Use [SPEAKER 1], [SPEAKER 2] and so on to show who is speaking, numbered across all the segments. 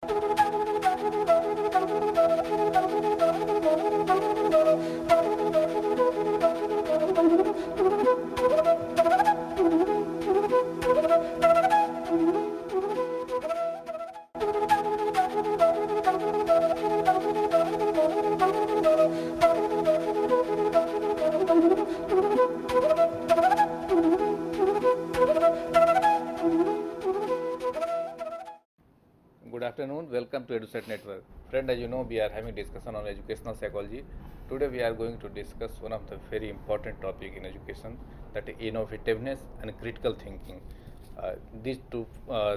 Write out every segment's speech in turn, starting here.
[SPEAKER 1] Good afternoon. Welcome to EduSet Network. Friend, as you know, we are having discussion on educational psychology. Today we are going to discuss one of the very important topic in education, that is innovativeness and critical thinking. These two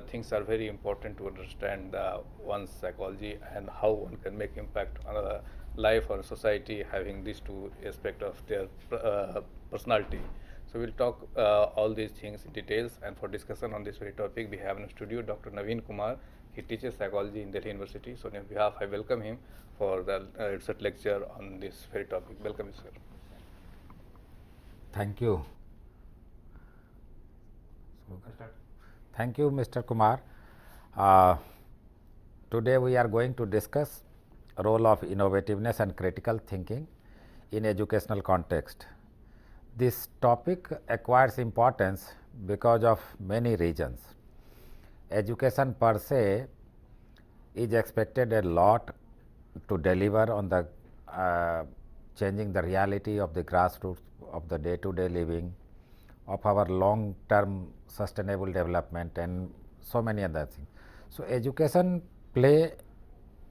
[SPEAKER 1] things are very important to understand one's psychology and how one can make impact on a life or society having these two aspects of their personality. So we'll talk all these things in details, and for discussion on this very topic, we have in studio Dr. Naveen Kumar. He teaches psychology in Delhi University. So on behalf, I welcome him for the EduSet lecture on this very topic. Welcome, sir.
[SPEAKER 2] Thank you. Thank you, Mr. Kumar. Today we are going to discuss role of innovativeness and critical thinking in educational context. This topic acquires importance because of many reasons. Education per se is expected a lot to deliver on the changing the reality of the grassroots of the day-to-day living, of our long-term sustainable development, and so many other things. So education play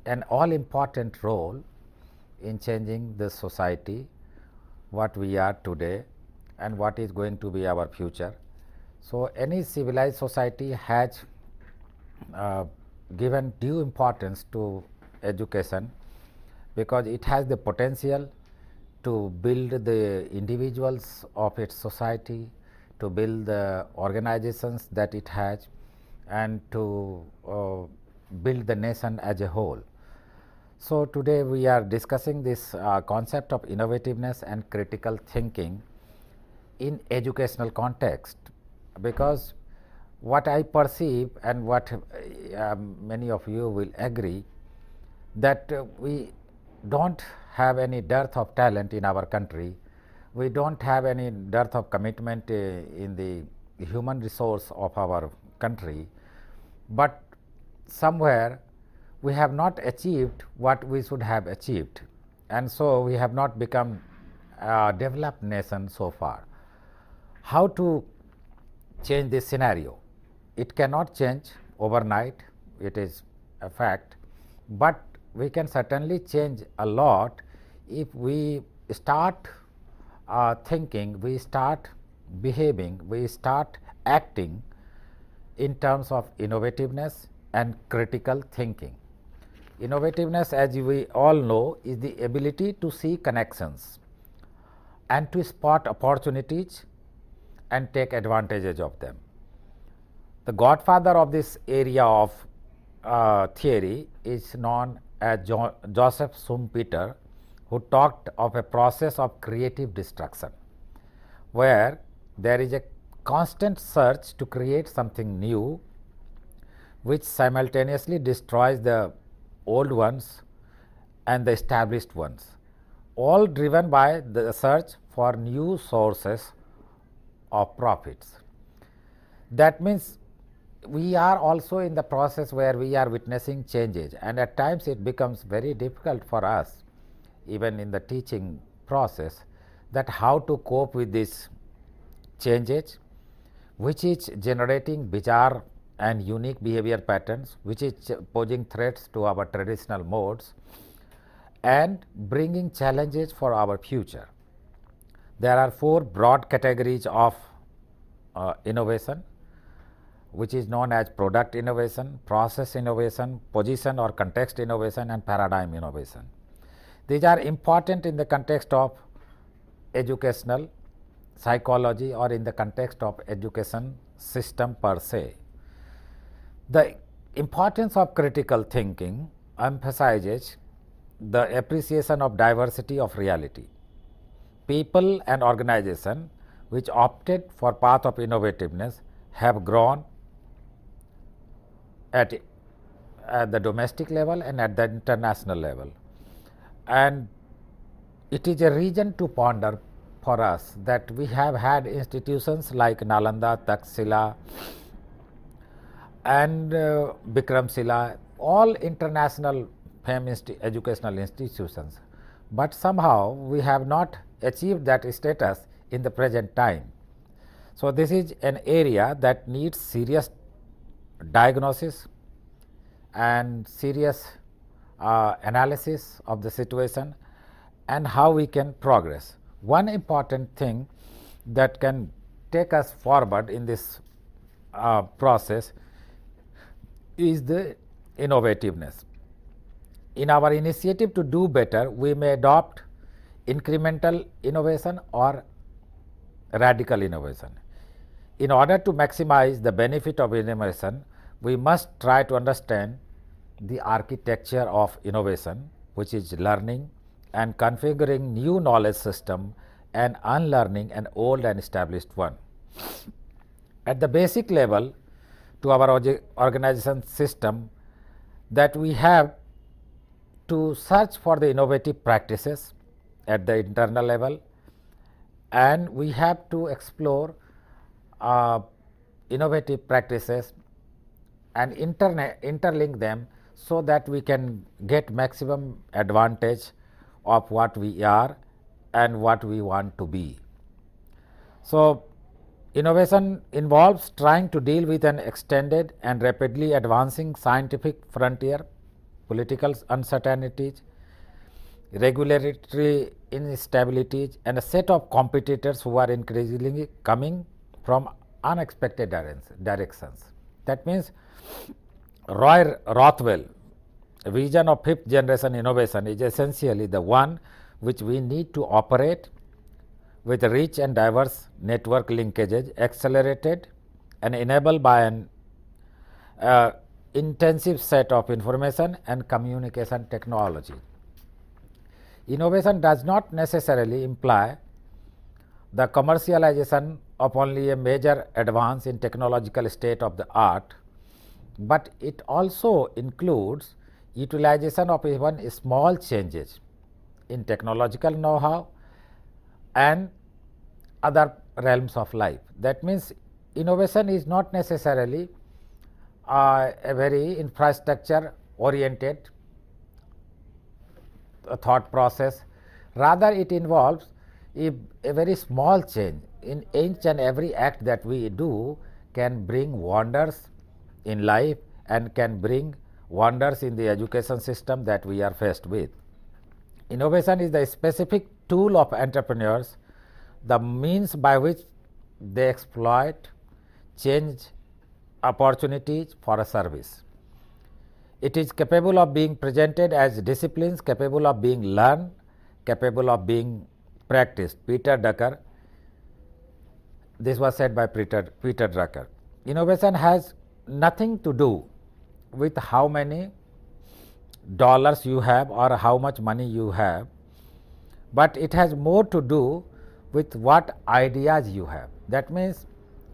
[SPEAKER 2] an all-important role in changing the society, what we are today and what is going to be our future. So any civilized society has given due importance to education because it has the potential to build the individuals of its society, to build the organizations that it has, and to build the nation as a whole. So today we are discussing this concept of innovativeness and critical thinking in educational context, because what I perceive and what many of you will agree, that we don't have any dearth of talent in our country. We don't have any dearth of commitment in the human resource of our country, but somewhere we have not achieved what we should have achieved, and so we have not become a developed nation so far. How to change this scenario? It cannot change overnight, it is a fact, but we can certainly change a lot if we start thinking, we start behaving, we start acting in terms of innovativeness and critical thinking. Innovativeness, as we all know, is the ability to see connections and to spot opportunities and take advantage of them. The godfather of this area of theory is known as Joseph Schumpeter, who talked of a process of creative destruction, where there is a constant search to create something new which simultaneously destroys the old ones and the established ones, all driven by the search for new sources of profits. That means we are also in the process where we are witnessing changes, and at times it becomes very difficult for us, even in the teaching process, that how to cope with these changes, which is generating bizarre and unique behavior patterns, which is posing threats to our traditional modes and bringing challenges for our future. There are four broad categories of innovation, which is known as product innovation, process innovation, position or context innovation, and paradigm innovation. These are important in the context of educational psychology or in the context of education system per se. The importance of critical thinking emphasizes the appreciation of diversity of reality. People and organizations which opted for path of innovativeness have grown at at the domestic level and at the international level. And it is a reason to ponder for us that we have had institutions like Nalanda, Taxila, and Bikramshila, all international famous educational institutions, but somehow we have not achieved that status in the present time. So, this is an area that needs serious diagnosis and serious analysis of the situation and how we can progress. One important thing that can take us forward in this process is the innovativeness. In our initiative to do better, we may adopt incremental innovation or radical innovation. In order to maximize the benefit of innovation, we must try to understand the architecture of innovation, which is learning and configuring new knowledge system and unlearning an old and established one. At the basic level, to our organization system, that we have to search for the innovative practices at the internal level, and we have to explore innovative practices and interlink them so that we can get maximum advantage of what we are and what we want to be. So, innovation involves trying to deal with an extended and rapidly advancing scientific frontier, political uncertainties, regulatory instabilities, and a set of competitors who are increasingly coming from unexpected directions. That means, Roy Rothwell vision of fifth generation innovation is essentially the one which we need to operate with rich and diverse network linkages, accelerated and enabled by an intensive set of information and communication technology. Innovation does not necessarily imply the commercialization of only a major advance in technological state of the art, but it also includes utilization of even small changes in technological know-how and other realms of life. That means, innovation is not necessarily a very infrastructure oriented thought process, rather it involves a very small change in each and every act that we do can bring wonders in life and can bring wonders in the education system that we are faced with. Innovation is the specific tool of entrepreneurs, the means by which they exploit change opportunities for a service. It is capable of being presented as disciplines, capable of being learned, capable of being practiced. Peter Drucker, this was said by Peter Drucker. Innovation has nothing to do with how many dollars you have or how much money you have, but it has more to do with what ideas you have. That means,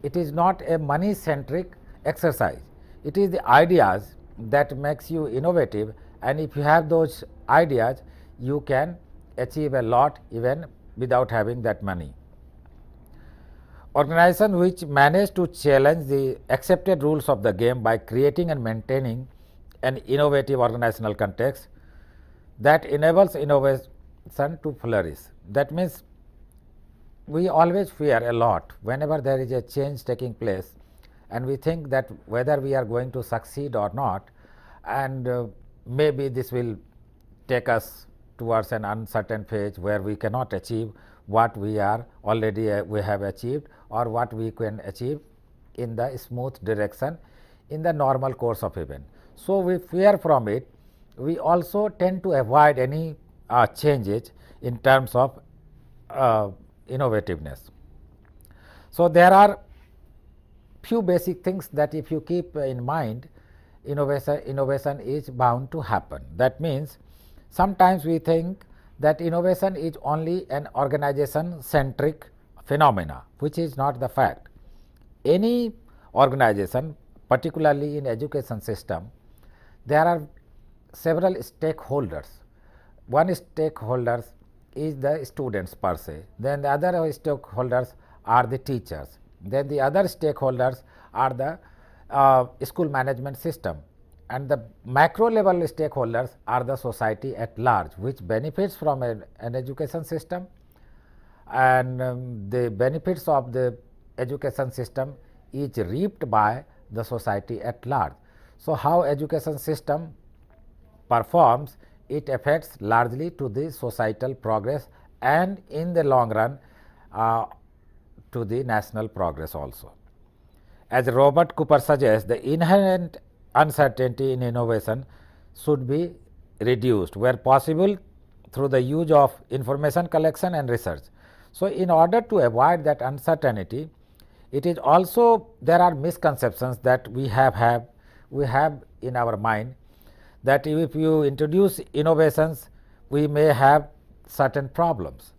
[SPEAKER 2] it is not a money centric exercise, it is the ideas that makes you innovative, and if you have those ideas you can achieve a lot even without having that money. Organizations which manage to challenge the accepted rules of the game by creating and maintaining an innovative organizational context that enables innovation to flourish. That means, we always fear a lot whenever there is a change taking place, and we think that whether we are going to succeed or not, and maybe this will take us towards an uncertain phase where we cannot achieve what we are already we have achieved or what we can achieve in the smooth direction in the normal course of event. So, we fear from it. We also tend to avoid any changes in terms of innovativeness. So, there are few basic things that if you keep in mind, innovation is bound to happen. That means, sometimes we think that innovation is only an organization centric phenomena, which is not the fact. Any organization, particularly in education system, there are several stakeholders. One stakeholders is the students per se, then the other stakeholders are the teachers, then the other stakeholders are the school management system, and the macro level stakeholders are the society at large, which benefits from an education system, and the benefits of the education system is reaped by the society at large. So, how education system performs, it affects largely to the societal progress and in the long run to the national progress also. As Robert Cooper suggests, the inherent uncertainty in innovation should be reduced where possible through the use of information collection and research. So, in order to avoid that uncertainty, it is also there are misconceptions that we have in our mind, that if you introduce innovations, we may have certain problems.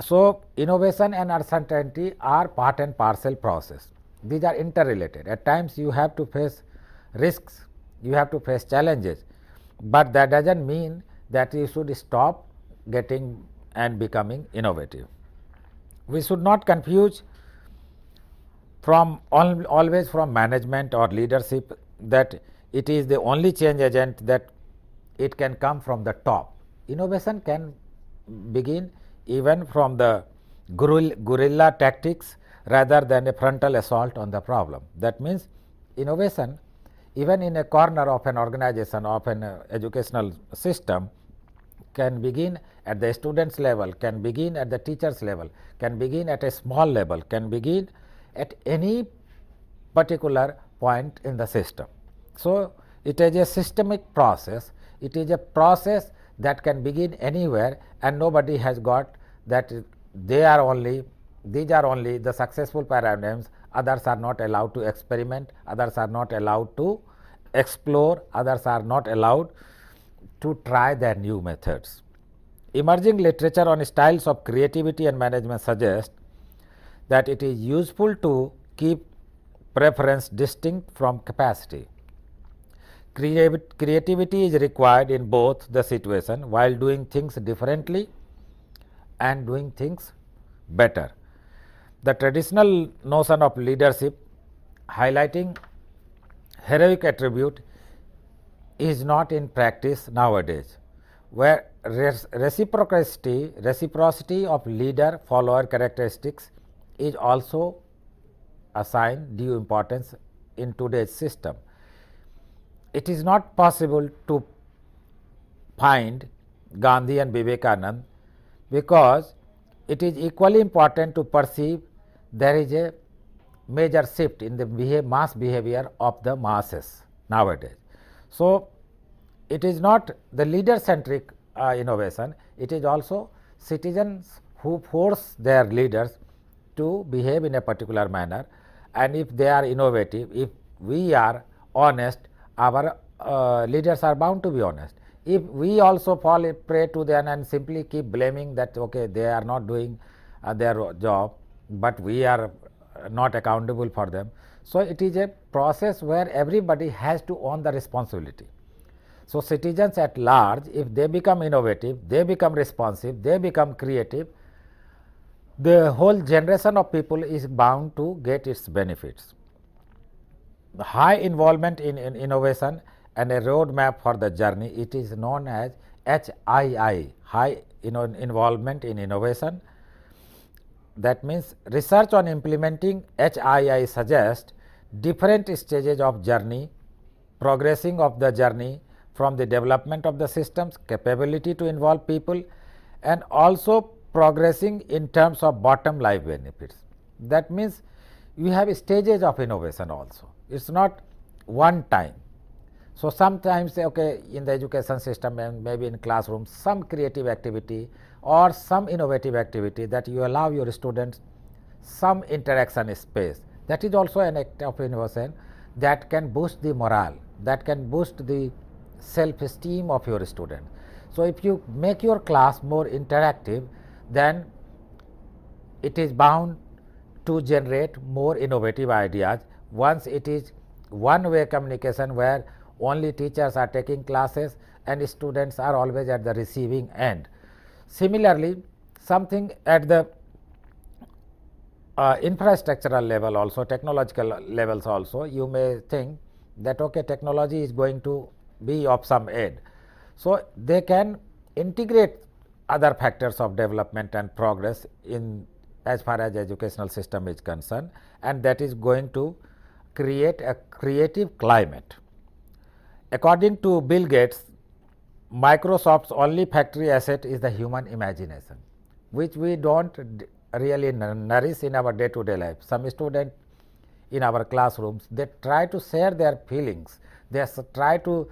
[SPEAKER 2] So, innovation and uncertainty are part and parcel process. These are interrelated. At times you have to face risks, you have to face challenges, but that does not mean that you should stop getting and becoming innovative. We should not confuse from always from management or leadership that it is the only change agent, that it can come from the top. Innovation can begin even from the guerrilla tactics rather than a frontal assault on the problem. That means, innovation even in a corner of an organization, of an educational system, can begin at the students level, can begin at the teachers level, can begin at a small level, can begin at any particular point in the system. So, it is a systemic process, it is a process that can begin anywhere, and nobody has got that these are only the successful paradigms, others are not allowed to experiment, others are not allowed to explore, others are not allowed to try their new methods. Emerging literature on styles of creativity and management suggests that it is useful to keep preference distinct from capacity. Creativity is required in both the situation while doing things differently and doing things better. The traditional notion of leadership highlighting heroic attribute is not in practice nowadays, where reciprocity of leader follower characteristics is also assigned due importance in today's system. It is not possible to find Gandhi and Vivekanand, because it is equally important to perceive there is a major shift in the mass behavior of the masses nowadays. So, it is not the leader centric innovation, it is also citizens who force their leaders to behave in a particular manner, and if they are innovative, if we are honest, our leaders are bound to be honest. If we also fall prey to them and simply keep blaming that okay, they are not doing their job, but we are not accountable for them. So, it is a process where everybody has to own the responsibility. So, citizens at large, if they become innovative, they become responsive, they become creative, the whole generation of people is bound to get its benefits. The high involvement in innovation and a roadmap for the journey, it is known as HII, high involvement in innovation. That means, research on implementing HII suggests different stages of journey, progressing of the journey from the development of the systems, capability to involve people, and also progressing in terms of bottom line benefits. That means, we have stages of innovation also, it is not one time. So, sometimes okay, in the education system and maybe in classrooms, some creative activity or some innovative activity that you allow your students some interaction space, that is also an act of innovation that can boost the morale, that can boost the self esteem of your student. So, if you make your class more interactive, then it is bound to generate more innovative ideas. Once it is one way communication where only teachers are taking classes and students are always at the receiving end. Similarly, something at the infrastructural level also, technological levels also, you may think that okay, technology is going to be of some aid. So, they can integrate other factors of development and progress in as far as educational system is concerned, and that is going to create a creative climate. According to Bill Gates, Microsoft's only factory asset is the human imagination, which we don't really nourish in our day to day life. Some students in our classrooms, they try to share their feelings, they try to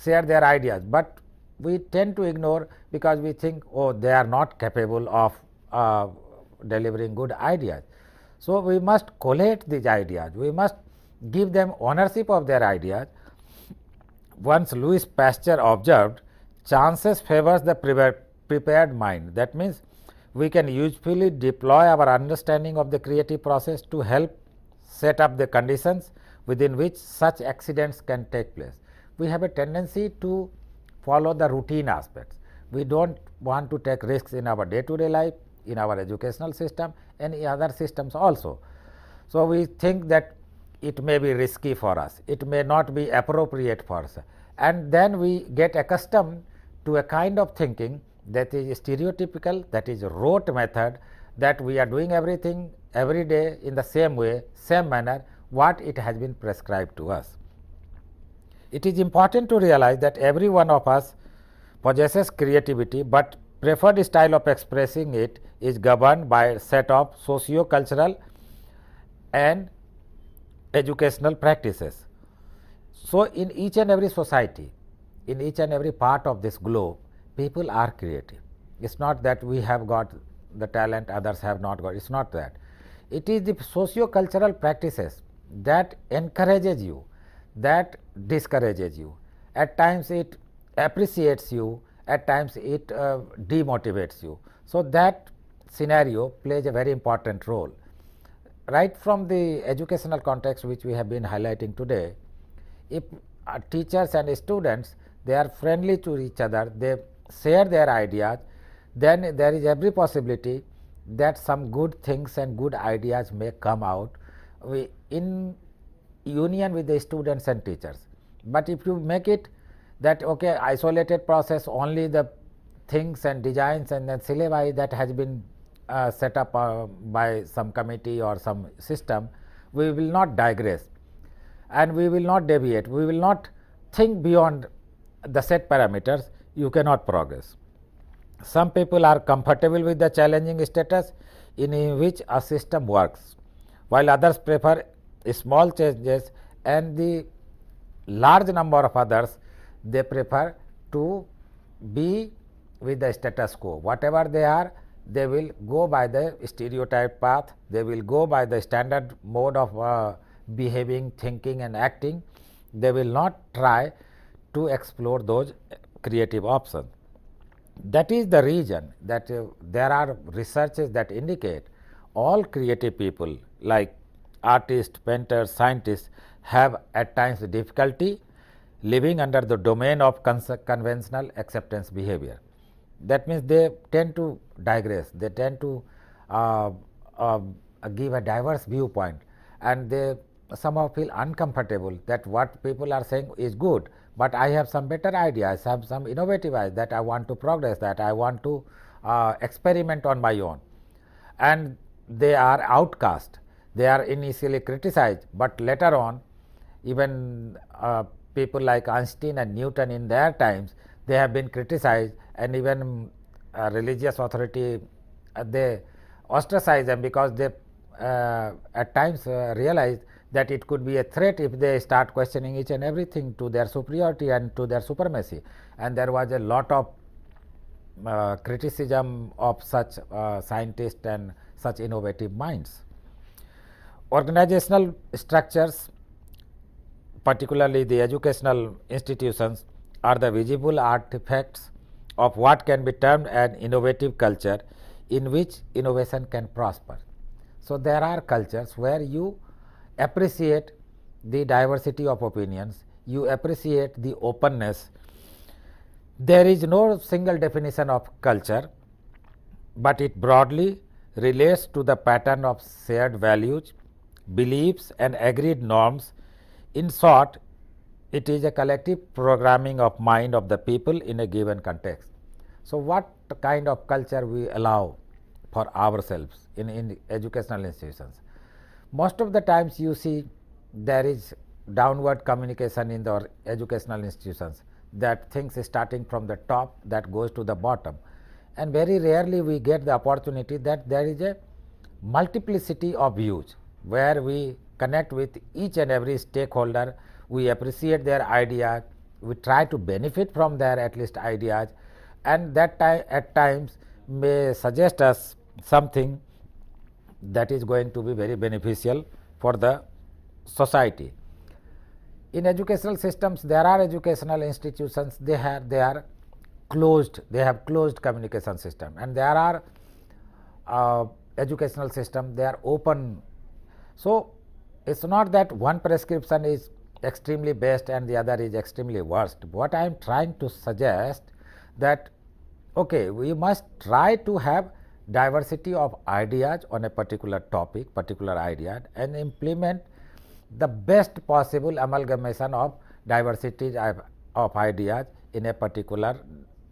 [SPEAKER 2] share their ideas, but we tend to ignore because we think, oh, they are not capable of delivering good ideas. So, we must collate these ideas, we must give them ownership of their ideas. Once Louis Pasteur observed, chances favors the prepared mind. That means, we can usefully deploy our understanding of the creative process to help set up the conditions within which such accidents can take place. We have a tendency to follow the routine aspects. We do not want to take risks in our day to day life, in our educational system, and in other systems also. So, we think that it may be risky for us, it may not be appropriate for us, and then we get accustomed to a kind of thinking that is stereotypical, that is rote method, that we are doing everything every day in the same way, same manner what it has been prescribed to us. It is important to realize that every one of us possesses creativity, but preferred style of expressing it is governed by a set of socio-cultural and educational practices. So, in each and every society, in each and every part of this globe, people are creative. It is not that we have got the talent, others have not got, it is not that. It is the socio-cultural practices that encourages you, that discourages you. At times it appreciates you, at times it demotivates you. So, that scenario plays a very important role. Right from the educational context which we have been highlighting today, if teachers and students, they are friendly to each other, they share their ideas, then there is every possibility that some good things and good ideas may come out in union with the students and teachers. But if you make it that okay, isolated process, only the things and designs and then syllabi that has been set up by some committee or some system, we will not digress and we will not deviate, we will not think beyond the set parameters, you cannot progress. Some people are comfortable with the challenging status in which a system works, while others prefer small changes, and the large number of others, they prefer to be with the status quo. Whatever they are, they will go by the stereotype path, they will go by the standard mode of behaving, thinking and acting. They will not try to explore those creative options. That is the reason that there are researches that indicate all creative people like artists, painters, scientists have at times difficulty living under the domain of conventional acceptance behavior. That means, they tend to digress, they tend to give a diverse viewpoint, and they somehow feel uncomfortable that what people are saying is good, but I have some better ideas, I have some innovative ideas that I want to progress, that I want to experiment on my own, and they are outcast. They are initially criticized, but later on even people like Einstein and Newton in their times, they have been criticized, and even religious authority they ostracize them because they at times realize that it could be a threat if they start questioning each and everything to their superiority and to their supremacy, and there was a lot of criticism of such scientists and such innovative minds. Organizational structures, particularly the educational institutions, are the visible artifacts of what can be termed an innovative culture in which innovation can prosper. So, there are cultures where you appreciate the diversity of opinions, you appreciate the openness. There is no single definition of culture, but it broadly relates to the pattern of shared values, beliefs and agreed norms. In short, it is a collective programming of mind of the people in a given context. So, what kind of culture we allow for ourselves in educational institutions? Most of the times you see there is downward communication in the educational institutions, that things starting from the top that goes to the bottom, and very rarely we get the opportunity that there is a multiplicity of views where we connect with each and every stakeholder, we appreciate their ideas, we try to benefit from their at least ideas, and that at times may suggest us something that is going to be very beneficial for the society. In educational systems, there are educational institutions, they are closed, they have closed communication system, and there are educational system, they are open. So, it is not that one prescription is extremely best and the other is extremely worst. What I am trying to suggest that okay, we must try to have diversity of ideas on a particular topic, particular idea, and implement the best possible amalgamation of diversity of ideas in a particular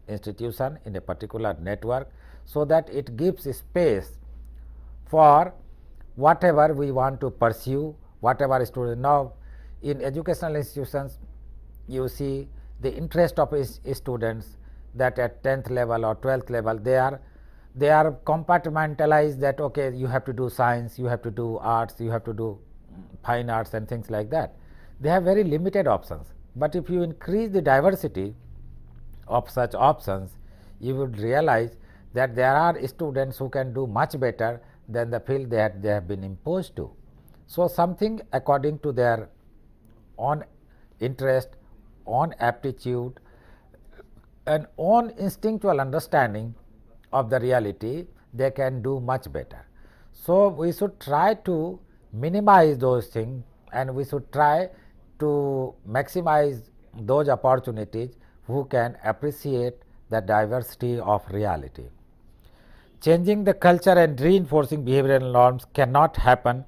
[SPEAKER 2] institution, in a particular network, so that it gives space for whatever we want to pursue, whatever student. Now, in educational institutions, you see the interest of students that at 10th level or 12th level, they are compartmentalized, that okay, you have to do science, you have to do arts, you have to do fine arts and things like that. They have very limited options, but if you increase the diversity of such options, you would realize that there are students who can do much better than the field that they have been imposed to. So, something according to their own interest, own aptitude and own instinctual understanding of the reality, they can do much better. So, we should try to minimize those things, and we should try to maximize those opportunities who can appreciate the diversity of reality. Changing the culture and reinforcing behavioral norms cannot happen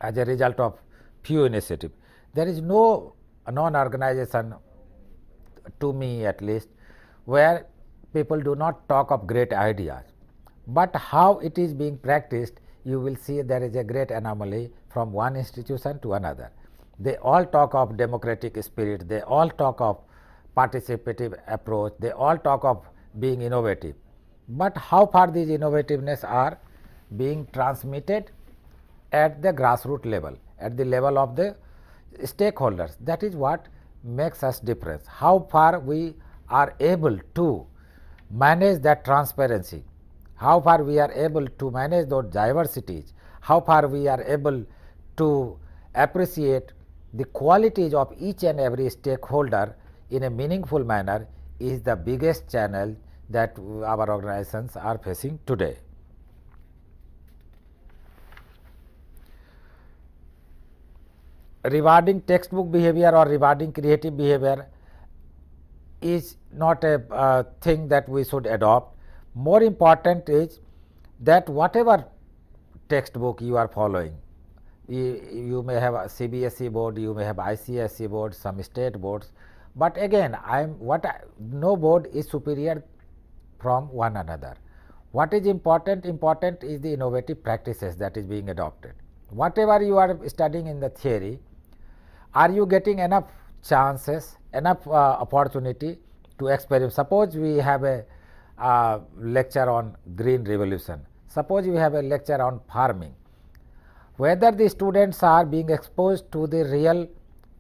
[SPEAKER 2] as a result of few initiatives. There is no non-organization, to me at least, where people do not talk of great ideas, but how it is being practiced, you will see there is a great anomaly from one institution to another. They all talk of democratic spirit, they all talk of participative approach, they all talk of being innovative, but how far these innovativeness are being transmitted at the grassroots level, at the level of the stakeholders, that is what makes us difference. How far we are able to manage that transparency, how far we are able to manage those diversities, how far we are able to appreciate the qualities of each and every stakeholder in a meaningful manner is the biggest challenge that our organizations are facing today. Rewarding textbook behavior or rewarding creative behavior is not a thing that we should adopt. More important is that whatever textbook you are following, you may have a CBSE board, you may have ICSE board, some state boards, but again no board is superior from one another. What is important? Important is the innovative practices that is being adopted. Whatever you are studying in the theory, are you getting enough chances, enough opportunity to experiment? Suppose we have a lecture on green revolution, suppose we have a lecture on farming, whether the students are being exposed to the real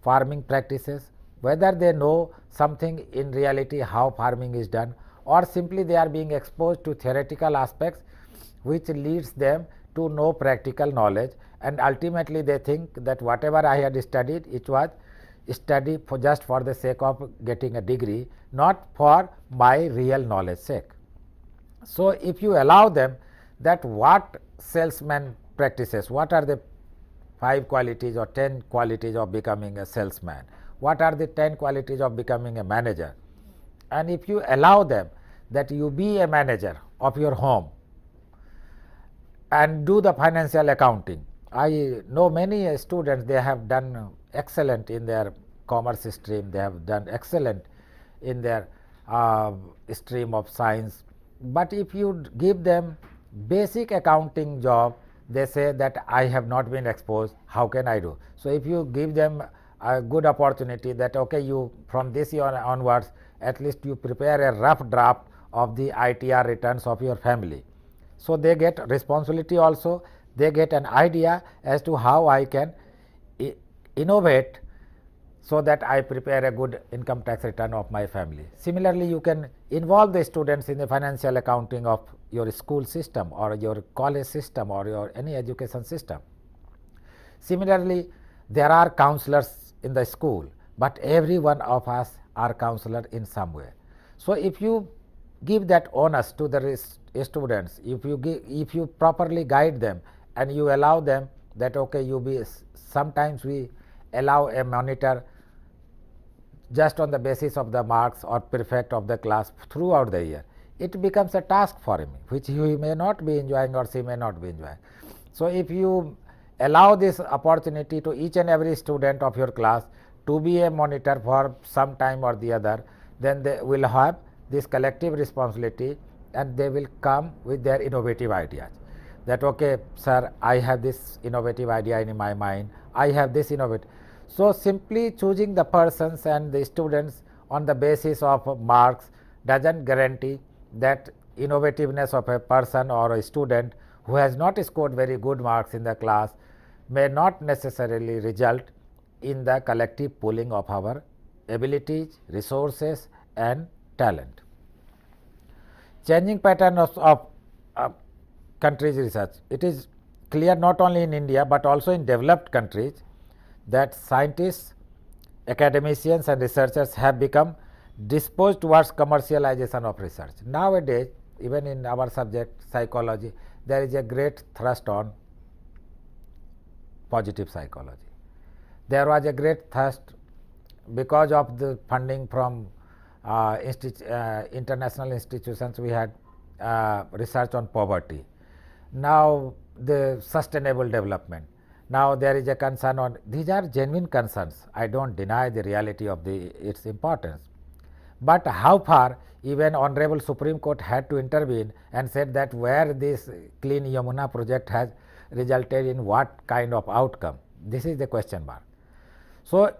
[SPEAKER 2] farming practices, whether they know something in reality how farming is done, or simply they are being exposed to theoretical aspects which leads them to know practical knowledge, and ultimately they think that whatever I had studied, it was study for just for the sake of getting a degree, not for my real knowledge sake. So, if you allow them that what salesman practices, what are the 5 qualities or 10 qualities of becoming a salesman, what are the 10 qualities of becoming a manager. And if you allow them that you be a manager of your home and do the financial accounting. I know many students, they have done excellent in their commerce stream, they have done excellent in their stream of science, but if you give them basic accounting job, they say that I have not been exposed, how can I do? So if you give them a good opportunity that okay, you from this year onwards at least you prepare a rough draft of the ITR returns of your family. So they get responsibility also, they get an idea as to how I can innovate so that I prepare a good income tax return of my family. Similarly, you can involve the students in the financial accounting of your school system or your college system or your any education system. Similarly, there are counselors in the school, but every one of us are counselor in some way. So if you give that onus to the students, if you properly guide them and you allow them that okay, sometimes we allow a monitor just on the basis of the marks or prefect of the class throughout the year, it becomes a task for him which he may not be enjoying or she may not be enjoying. So if you allow this opportunity to each and every student of your class to be a monitor for some time or the other, then they will have this collective responsibility and they will come with their innovative ideas. That okay, sir, I have this innovative idea in my mind, I have this innovative. So simply choosing the persons and the students on the basis of marks doesn't guarantee that innovativeness of a person or a student who has not scored very good marks in the class may not necessarily result in the collective pooling of our abilities, resources and talent. Changing pattern of countries research. It is clear not only in India but also in developed countries that scientists, academicians and researchers have become disposed towards commercialization of research. Nowadays, even in our subject psychology, there is a great thrust on positive psychology. There was a great thrust because of the funding from international institutions. We had research on poverty. Now the sustainable development. Now there is a concern on, these are genuine concerns. I don't deny the reality of its importance. But how far even Honorable Supreme Court had to intervene and said that where this Clean Yamuna project has resulted in what kind of outcome. This is the question mark. So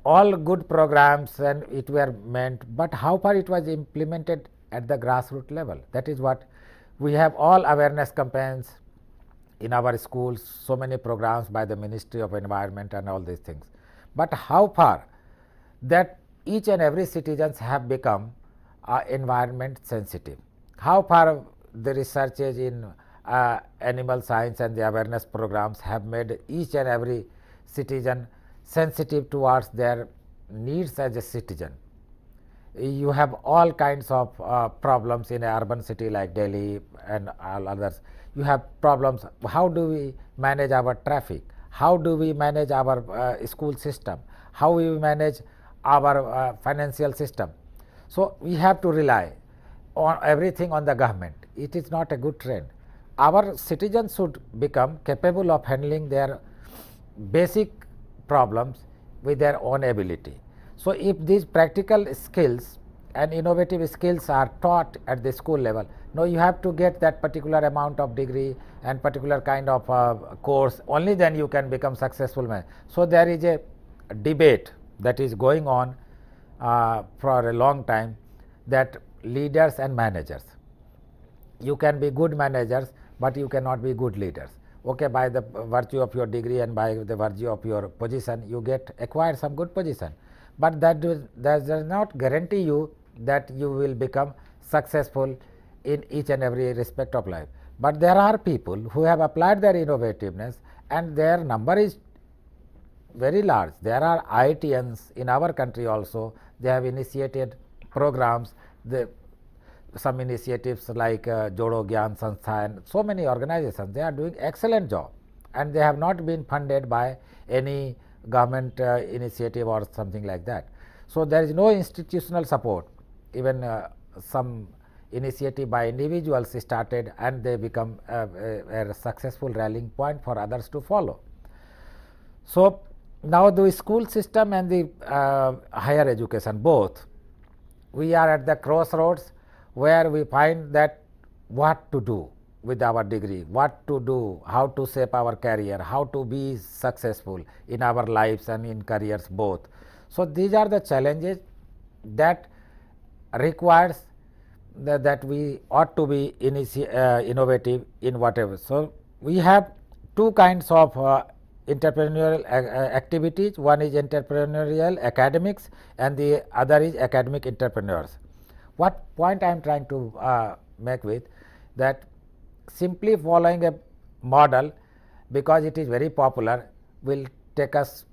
[SPEAKER 2] all good programs and it were meant, but how far it was implemented at the grassroots level. That is what we have, all awareness campaigns in our schools, so many programs by the Ministry of Environment and all these things. But how far that each and every citizens have become environment sensitive. How far the researches in animal science and the awareness programs have made each and every citizen sensitive towards their needs as a citizen. You have all kinds of problems in an urban city like Delhi and all others. You have problems. How do we manage our traffic? How do we manage our school system? How we manage our financial system? So we have to rely on everything on the government. It is not a good trend. Our citizens should become capable of handling their basic problems with their own ability. So if these practical skills and innovative skills are taught at the school level, no, you have to get that particular amount of degree and particular kind of course, only then you can become successful man. So there is a debate that is going on for a long time, that leaders and managers, you can be good managers but you cannot be good leaders. Okay, by the virtue of your degree and by the virtue of your position, you acquire some good position, but that does not guarantee you that you will become successful in each and every respect of life. But there are people who have applied their innovativeness and their number is very large. There are IITians in our country also. They have initiated programs, some initiatives like Jodo Gyan Sanstha and so many organizations. They are doing excellent job and they have not been funded by any government initiative or something like that. So, there is no institutional support, even some initiative by individuals started and they become a successful rallying point for others to follow. So, now the school system and the higher education both, we are at the crossroads where we find that what to do with our degree, what to do, how to shape our career, how to be successful in our lives and in careers both. So, these are the challenges that requires that we ought to be innovative in whatever. So, we have two kinds of entrepreneurial activities. One is entrepreneurial academics and the other is academic entrepreneurs. What point I am trying to make with that simply following a model because it is very popular will take us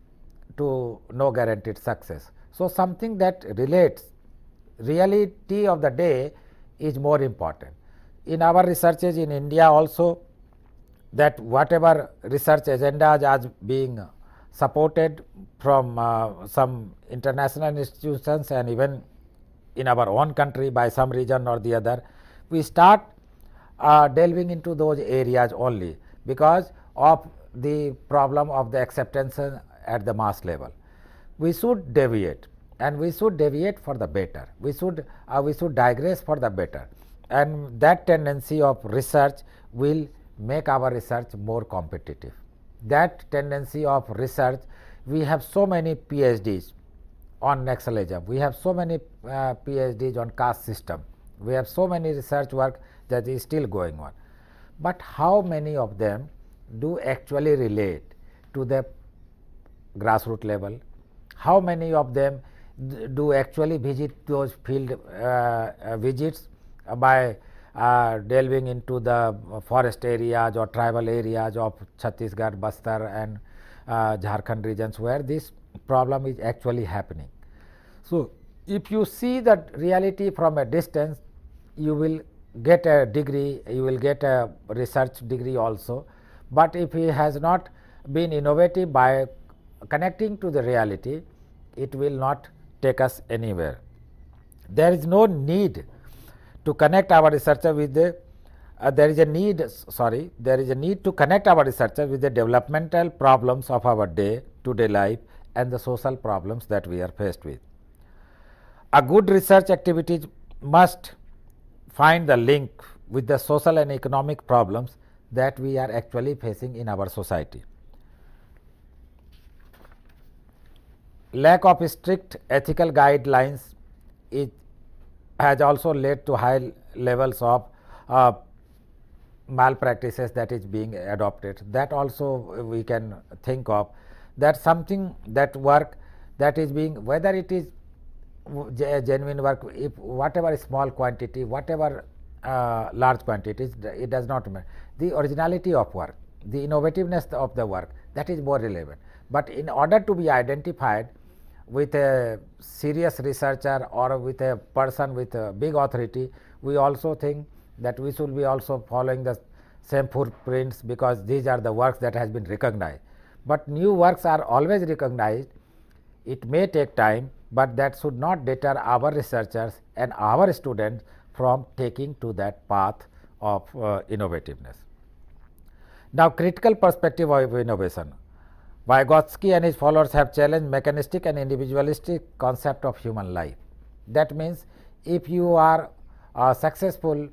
[SPEAKER 2] to no guaranteed success. So, something that relates reality of the day is more important. In our researches in India also, that whatever research agendas are being supported from some international institutions and even in our own country by some region or the other, we start delving into those areas only because of the problem of the acceptance at the mass level. We should deviate and we should deviate for the better. We should digress for the better, and that tendency of research will make our research more competitive. That tendency of research, we have so many PhDs on Naxalism, we have so many PhDs on caste system, we have so many research work that is still going on, but how many of them do actually relate to the grassroots level? How many of them do actually visit those field visits by delving into the forest areas or tribal areas of Chhattisgarh, Bastar and Jharkhand regions where this problem is actually happening. So, if you see that reality from a distance, you will get a degree, you will get a research degree also, but if he has not been innovative by connecting to the reality, it will not take us anywhere. There is no need to connect our researcher with the there is a need to connect our researcher with the developmental problems of our day to day life and the social problems that we are faced with. A good research activity must find the link with the social and economic problems that we are actually facing in our society. Lack of strict ethical guidelines has also led to high levels of malpractices that is being adopted. That also we can think of, that something that work that is being, whether it is genuine work, if whatever small quantity, whatever large quantities, it does not matter. The originality of work, the innovativeness of the work, that is more relevant. But in order to be identified with a serious researcher or with a person with a big authority, we also think that we should be also following the same footprints because these are the works that has been recognized. But new works are always recognized. It may take time, but that should not deter our researchers and our students from taking to that path of innovativeness. Now, critical perspective of innovation. Vygotsky and his followers have challenged mechanistic and individualistic concept of human life. That means, if you are successful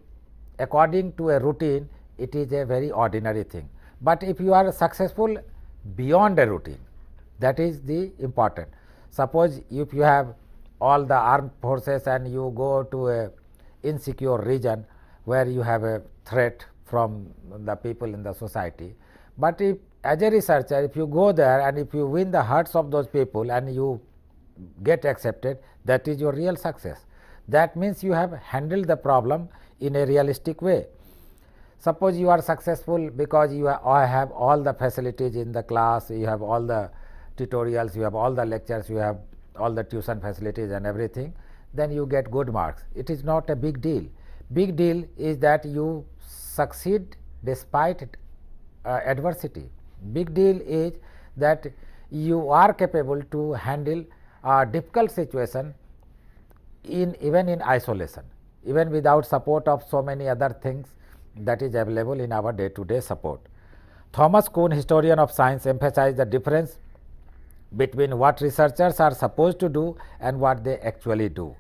[SPEAKER 2] according to a routine, it is a very ordinary thing. But if you are successful beyond a routine, that is the important. Suppose if you have all the armed forces and you go to a insecure region where you have a threat from the people in the society, but if as a researcher, if you go there and if you win the hearts of those people and you get accepted, that is your real success. That means you have handled the problem in a realistic way. Suppose you are successful because you have all the facilities in the class, you have all the tutorials, you have all the lectures, you have all the tuition facilities and everything, then you get good marks. It is not a big deal. Big deal is that you succeed despite adversity. Big deal is that you are capable to handle a difficult situation even in isolation, even without support of so many other things that is available in our day-to-day support. Thomas Kuhn, historian of science, emphasized the difference between what researchers are supposed to do and what they actually do.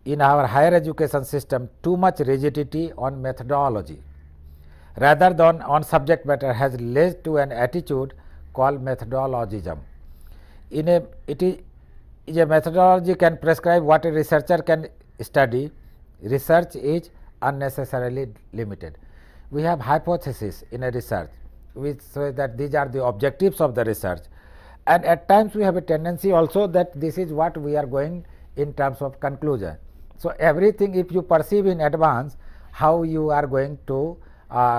[SPEAKER 2] In our higher education system, too much rigidity on methodology rather than on subject matter has led to an attitude called methodologism. It is a methodology can prescribe what a researcher can study. Research is unnecessarily limited. We have hypotheses in a research which say that these are the objectives of the research, and at times we have a tendency also that this is what we are going in terms of conclusion. So, everything if you perceive in advance how you are going to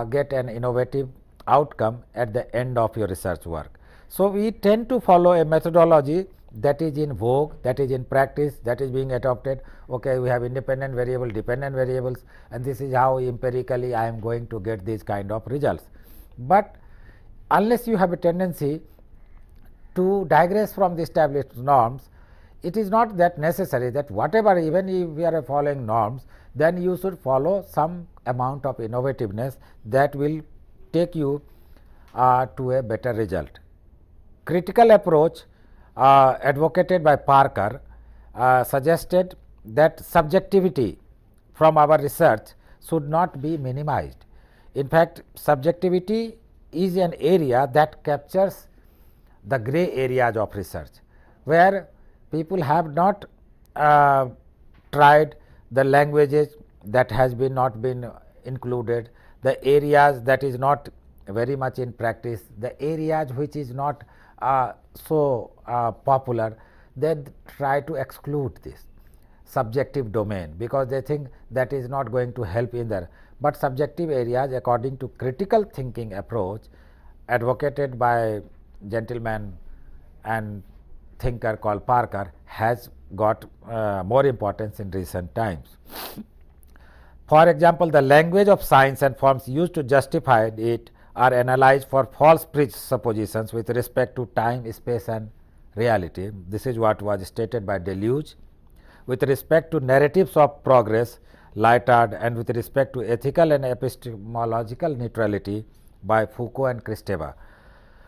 [SPEAKER 2] get an innovative outcome at the end of your research work. So, we tend to follow a methodology that is in vogue, that is in practice, that is being adopted. Okay, we have independent variable, dependent variables, and this is how empirically I am going to get these kind of results. But unless you have a tendency to digress from the established norms, it is not that necessary that whatever, even if we are following norms, then you should follow some amount of innovativeness that will take you to a better result. Critical approach advocated by Parker suggested that subjectivity from our research should not be minimized. In fact, subjectivity is an area that captures the gray areas of research, where people have not tried the languages that has been not been included, the areas that is not very much in practice, the areas which is not so popular, they try to exclude this subjective domain because they think that is not going to help in there. But subjective areas, according to critical thinking approach advocated by gentleman and thinker called Parker, has got more importance in recent times. For example, the language of science and forms used to justify it are analyzed for false presuppositions with respect to time, space and reality. This is what was stated by Deleuze. With respect to narratives of progress, Lyotard, and with respect to ethical and epistemological neutrality by Foucault and Kristeva.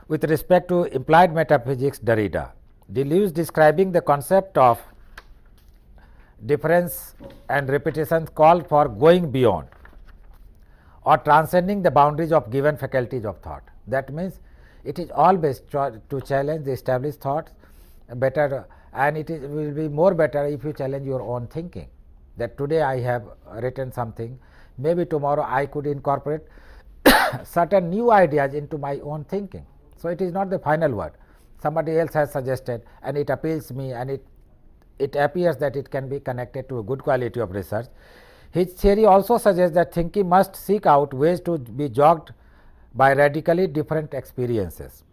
[SPEAKER 2] With respect to implied metaphysics, Derrida. Deleuze, describing the concept of difference and repetition, called for going beyond or transcending the boundaries of given faculties of thought. That means, it is always to challenge the established thoughts better, and it will be more better if you challenge your own thinking. That today I have written something, maybe tomorrow I could incorporate certain new ideas into my own thinking. So, it is not the final word, somebody else has suggested and it appeals me, and it appears that it can be connected to a good quality of research. His theory also suggests that thinking must seek out ways to be jogged by radically different experiences.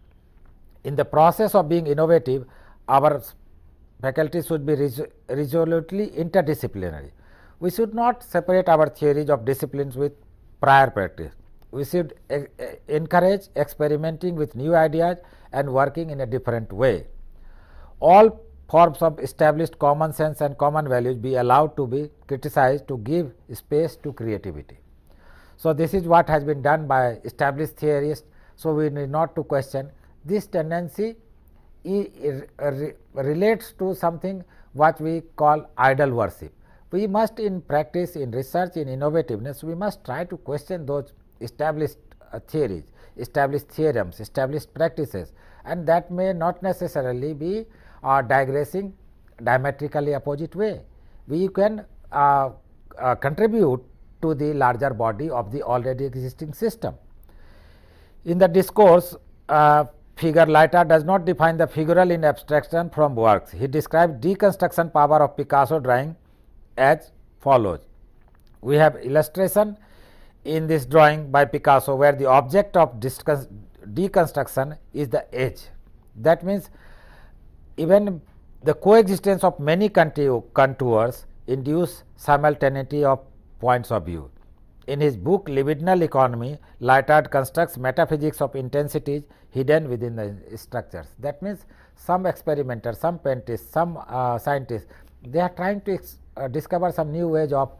[SPEAKER 2] In the process of being innovative, our faculties should be resolutely interdisciplinary. We should not separate our theories of disciplines with prior practice. We should encourage experimenting with new ideas and working in a different way. All forms of established common sense and common values be allowed to be criticized to give space to creativity. So, this is what has been done by established theorists. So, we need not to question this tendency. Relates to something what we call idol worship. We must, in practice, in research, in innovativeness, we must try to question those established theories, established theorems, established practices, and that may not necessarily be digressing diametrically opposite way. We can contribute to the larger body of the already existing system. In the discourse, figure, Lyotard does not define the figural in abstraction from works. He describes deconstruction power of Picasso drawing as follows. We have illustration in this drawing by Picasso, where the object of deconstruction is the edge. That means, even the coexistence of many contours induce simultaneity of points of view. in his book Libidinal Economy, Lyotard constructs metaphysics of intensities hidden within the structures. That means some experimenters, some scientists, they are trying to discover some new age of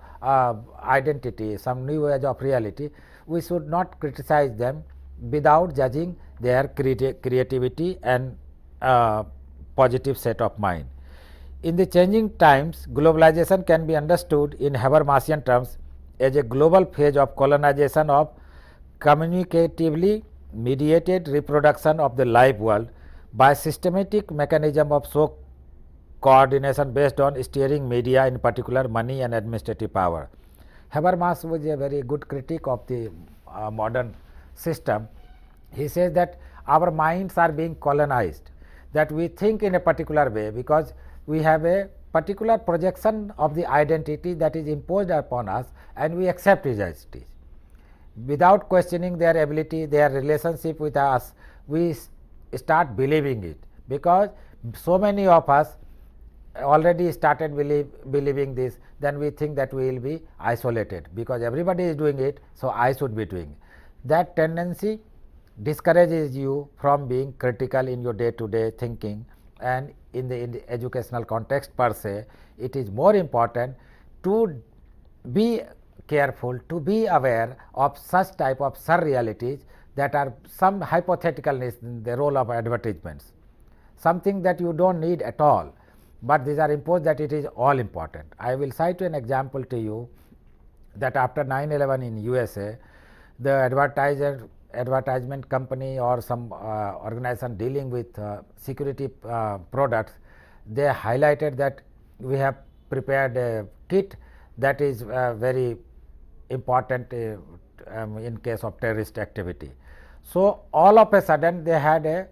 [SPEAKER 2] identity, some new age of reality. We should not criticize them without judging their creativity and positive set of mind. In the changing times, globalization can be understood in Habermasian terms as a global phase of colonization of communicatively mediated reproduction of the live world by systematic mechanism of coordination based on steering media, in particular money and administrative power. Habermas was a very good critic of the modern system. He says that our minds are being colonized, that we think in a particular way because we have a particular projection of the identity that is imposed upon us, and we accept it as it is. Without questioning their ability, their relationship with us, we start believing it, because so many of us already started believing this. Then we think that we will be isolated because everybody is doing it, so I should be doing it. That tendency discourages you from being critical in your day to day thinking, and in the educational context per se, it is more important to be careful, to be aware of such type of surrealities that are some hypotheticalness in the role of advertisements, something that you don't need at all, but these are imposed that it is all important. I will cite an example to you that after 9/11 in USA, the advertisement company or some organization dealing with security products, they highlighted that we have prepared a kit that is very important in case of terrorist activity. So, all of a sudden they had a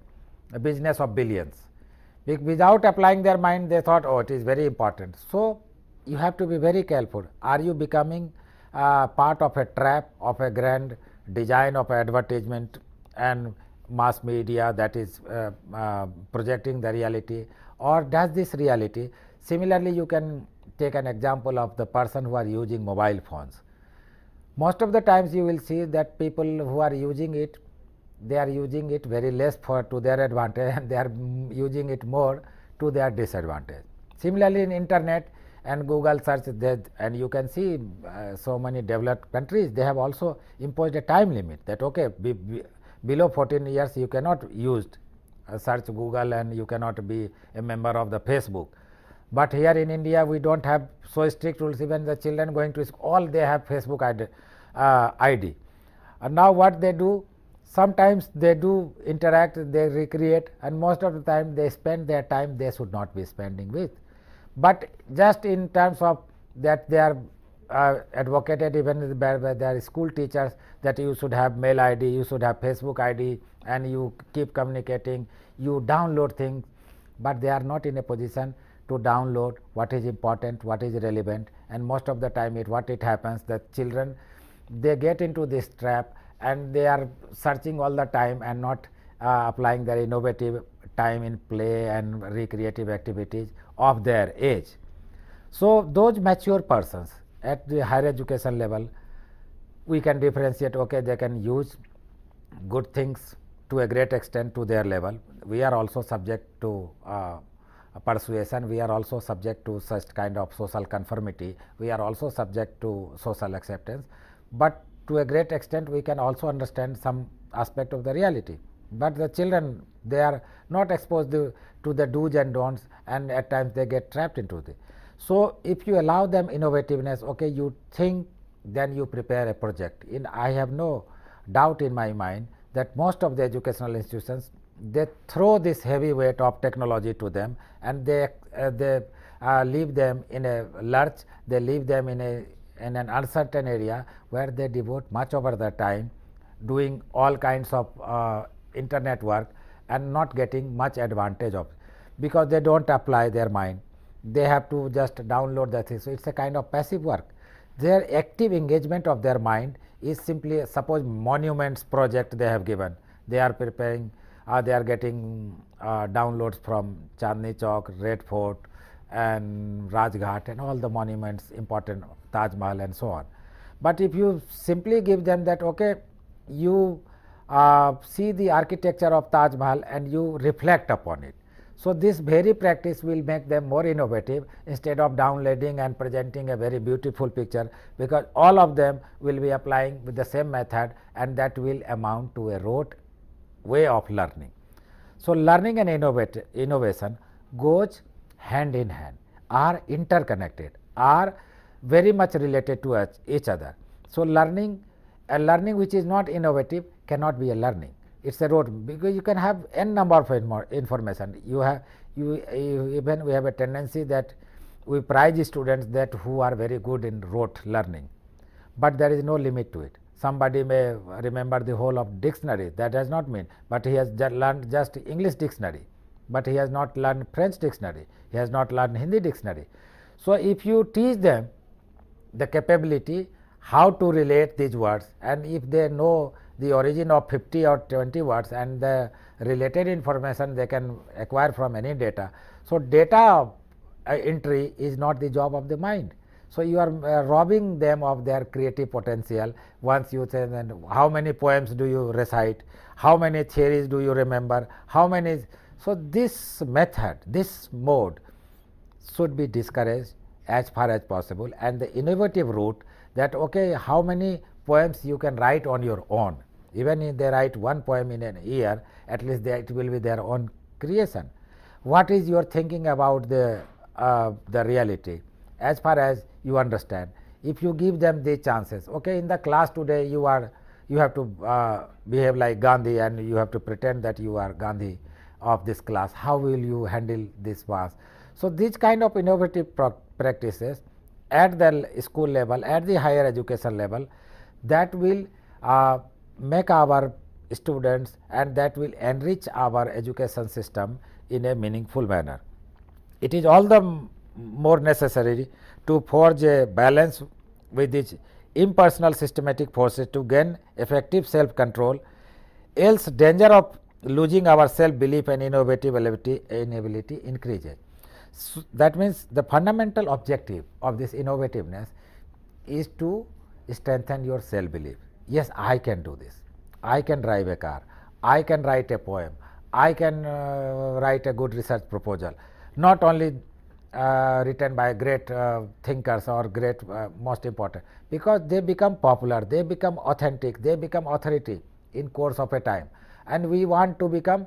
[SPEAKER 2] business of billions. Without applying their mind, they thought, oh, it is very important. So, you have to be very careful. Are you becoming part of a trap of a grand design of advertisement and mass media that is projecting the reality, or does this reality? Similarly, you can take an example of the person who are using mobile phones. Most of the times you will see that people who are using it, they are using it very less to their advantage, and they are using it more to their disadvantage. Similarly, in internet and Google search, and you can see so many developed countries, they have also imposed a time limit that okay, below 14 years you cannot use search Google, and you cannot be a member of the Facebook. But here in India, we don't have so strict rules. Even the children going to school, all they have Facebook ID. And now what they do, sometimes they do interact, they recreate, and most of the time they spend their time they should not be spending with. But just in terms of that, they are advocated even by their school teachers that you should have mail ID, you should have Facebook ID, and you keep communicating, you download things, but they are not in a position to download what is important, what is relevant, and most of the time what it happens, the children, they get into this trap and they are searching all the time and not applying their innovative time in play and recreative activities of their age. So, those mature persons at the higher education level, we can differentiate, okay, they can use good things to a great extent to their level. We are also subject to persuasion, we are also subject to such kind of social conformity, we are also subject to social acceptance, but to a great extent we can also understand some aspect of the reality. But the children, they are not exposed to the do's and don'ts, and at times they get trapped into it. So, if you allow them innovativeness, okay, you think, then you prepare a project. I have no doubt in my mind that most of the educational institutions, they throw this heavy weight of technology to them, and they leave them in a lurch, they leave them in an uncertain area where they devote much of their time doing all kinds of internet work and not getting much advantage of it, because they don't apply their mind, they have to just download the thing. So, it is a kind of passive work. Their active engagement of their mind is simply, suppose monuments project they have given, they are preparing, they are getting downloads from Chandni Chowk, Red Fort and Rajghat and all the monuments important, Taj Mahal and so on. But if you simply give them that, okay, you see the architecture of Taj Mahal and you reflect upon it. So, this very practice will make them more innovative instead of downloading and presenting a very beautiful picture, because all of them will be applying with the same method, and that will amount to a rote way of learning. So, learning and innovation goes hand in hand, are interconnected, are very much related to each other. So, a learning which is not innovative cannot be a learning. It is a rote, because you can have n number of information. Even we have a tendency that we prize students that who are very good in rote learning, but there is no limit to it. Somebody may remember the whole of dictionary, that does not mean, but he has learned just English dictionary, but he has not learned French dictionary, he has not learned Hindi dictionary. So, if you teach them the capability how to relate these words, and if they know the origin of 50 or 20 words and the related information they can acquire from any data. So, data entry is not the job of the mind. So, you are robbing them of their creative potential. Once you say, then how many poems do you recite, how many theories do you remember, how many. So, this method, this mode should be discouraged as far as possible, and the innovative route that, okay, how many poems you can write on your own. Even if they write one poem in a year, at least it will be their own creation. What is your thinking about the reality as far as you understand? If you give them the chances, okay, in the class today you have to behave like Gandhi, and you have to pretend that you are Gandhi of this class. How will you handle this class? So, these kind of innovative practices at the school level, at the higher education level, that will make our students, and that will enrich our education system in a meaningful manner. It is all the more necessary to forge a balance with these impersonal systematic forces to gain effective self control, else danger of losing our self belief and innovability increases. So, that means the fundamental objective of this innovativeness is to strengthen your self belief. Yes, I can do this, I can drive a car, I can write a poem, I can write a good research proposal, not only written by great thinkers or great most important, because they become popular, they become authentic, they become authority in course of a time, and we want to become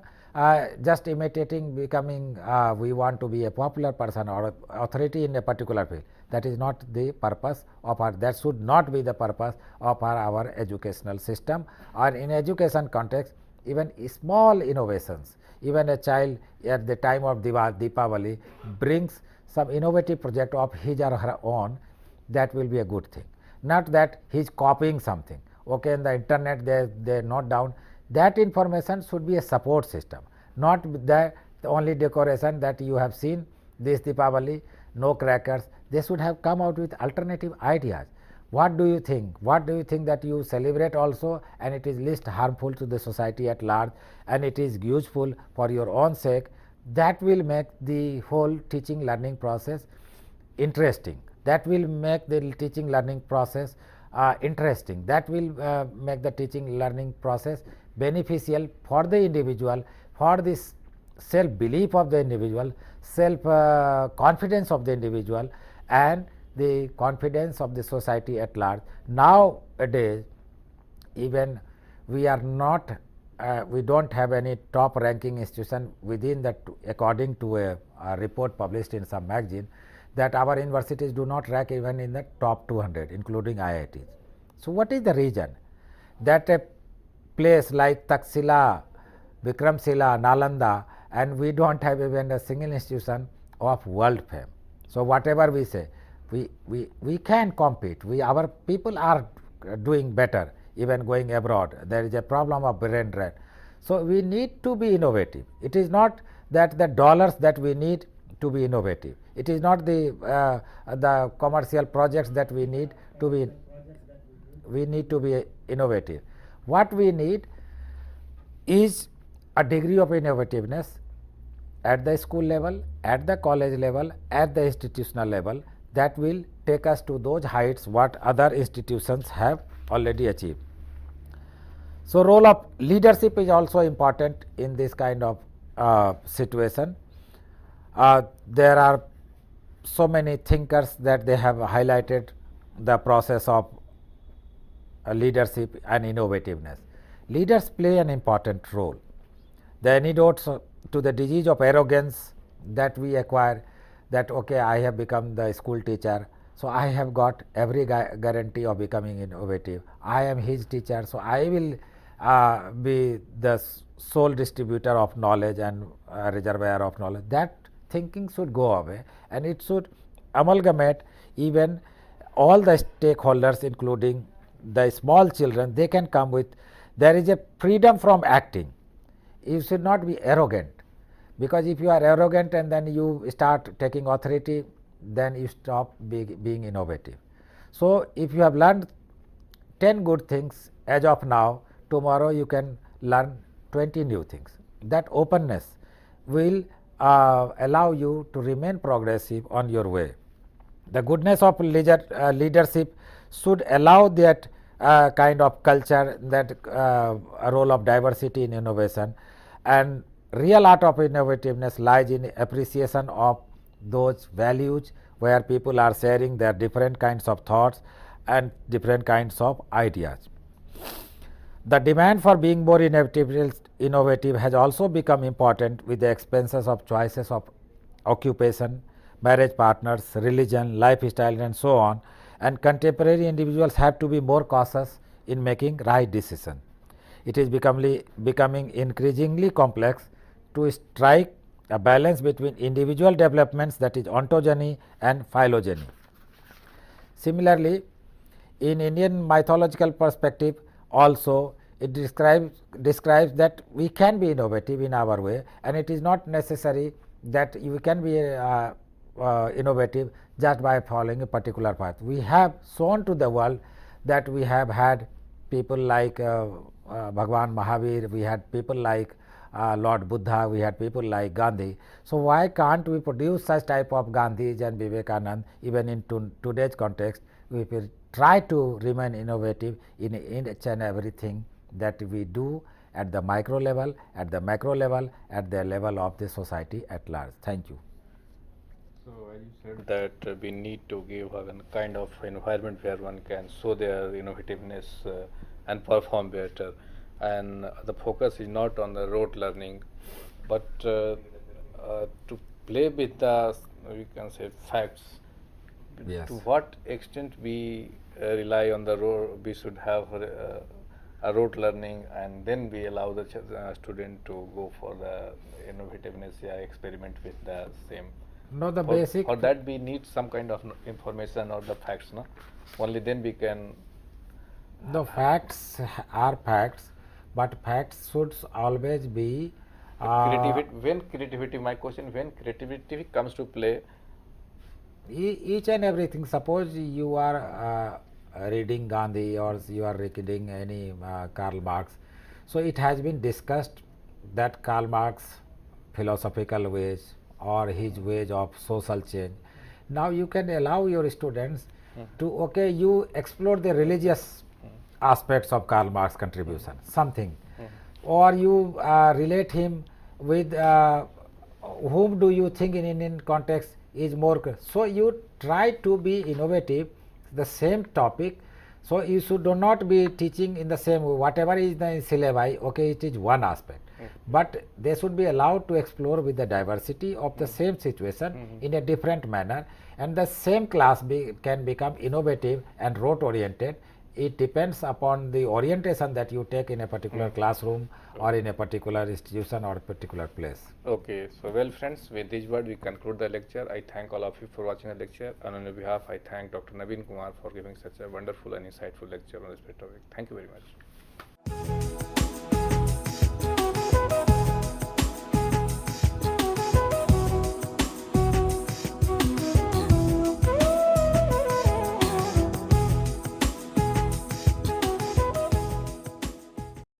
[SPEAKER 2] just imitating, becoming we want to be a popular person or authority in a particular field. That is not the purpose of our, that should not be the purpose of our educational system, or in education context. Even small innovations, even a child at the time of Deepavali brings some innovative project of his or her own, that will be a good thing. Not that he is copying something, okay, in the internet they note down. That information should be a support system, not the only decoration that you have seen this Deepavali, no crackers. They should have come out with alternative ideas. What do you think? What do you think that you celebrate also, and it is least harmful to the society at large, and it is useful for your own sake? That will make the whole teaching learning process interesting. That will make the teaching learning process interesting. That will make the teaching learning process beneficial for the individual, for this self belief of the individual, self confidence of the individual, and the confidence of the society at large. Nowadays, even we are not we do not have any top ranking institution within that, according to a report published in some magazine, that our universities do not rank even in the top 200, including IITs. So, what is the reason that a place like Taxila, Vikramshila, Nalanda, and we do not have even a single institution of world fame? So, whatever we say, we can compete. Our people are doing better, even going abroad. There is a problem of brain drain. So, we need to be innovative. It is not that the dollars that we need to be innovative. It is not the commercial projects that we need to be. We need to be innovative. What we need is a degree of innovativeness at the school level, at the college level, at the institutional level, that will take us to those heights what other institutions have already achieved. So, role of leadership is also important in this kind of situation. There are so many thinkers that they have highlighted the process of leadership and innovativeness. Leaders play an important role. The antidotes to the disease of arrogance that we acquire, that okay, I have become the school teacher, so I have got every guarantee of becoming innovative. I am his teacher, so I will be the sole distributor of knowledge and reservoir of knowledge. That thinking should go away, and it should amalgamate even all the stakeholders, including the small children. They can come with, there is a freedom from acting. You should not be arrogant, because if you are arrogant and then you start taking authority, then you stop being innovative. So, if you have learned 10 good things as of now, tomorrow you can learn 20 new things. That openness will allow you to remain progressive on your way. The goodness of leadership should allow that kind of culture, that a role of diversity in innovation, and real art of innovativeness lies in appreciation of those values where people are sharing their different kinds of thoughts and different kinds of ideas. The demand for being more innovative has also become important with the expenses of choices of occupation, marriage partners, religion, lifestyle and so on, and contemporary individuals have to be more cautious in making right decisions. It is becoming increasingly complex to strike a balance between individual developments, that is ontogeny and phylogeny. Similarly, in Indian mythological perspective also, it describes that we can be innovative in our way, and it is not necessary that you can be innovative just by following a particular path. We have shown to the world that we have had people like Bhagwan Mahavir, we had people like Lord Buddha, we had people like Gandhi. So, why can't we produce such type of Gandhis and Vivekanand even in today's context? We will try to remain innovative in each and everything that we do at the micro level, at the macro level, at the level of the society at large. Thank you.
[SPEAKER 1] So, as you said that we need to give a kind of environment where one can show their innovativeness and perform better, and the focus is not on the rote learning, but to play with the, we can say, facts.
[SPEAKER 2] Yes.
[SPEAKER 1] To what extent we rely on the rote, we should have a rote learning, and then we allow the student to go for the innovativeness, experiment with the same.
[SPEAKER 2] No, the basic.
[SPEAKER 1] For that we need some kind of information or the facts, no? Only then we can.
[SPEAKER 2] The facts are facts, but facts should always be.
[SPEAKER 1] Creativity, my question, when creativity comes to play.
[SPEAKER 2] Each and everything. Suppose you are reading Gandhi or you are reading any Karl Marx. So, it has been discussed that Karl Marx philosophical ways or his ways of social change. Now, you can allow your students to, okay, you explore the religious aspects of Karl Marx contribution, something, or you relate him with whom do you think in Indian context is more. So, you try to be innovative, the same topic. So, you should not be teaching in the same way, whatever is the syllabi, okay, it is one aspect, but they should be allowed to explore with the diversity of the same situation in a different manner, and the same class can become innovative and rote oriented. It depends upon the orientation that you take in a particular classroom or in a particular institution or a particular place.
[SPEAKER 1] Okay, so well friends, with this word we conclude the lecture. I thank all of you for watching the lecture, and on your behalf I thank Dr. Naveen Kumar for giving such a wonderful and insightful lecture on this topic. Thank you very much.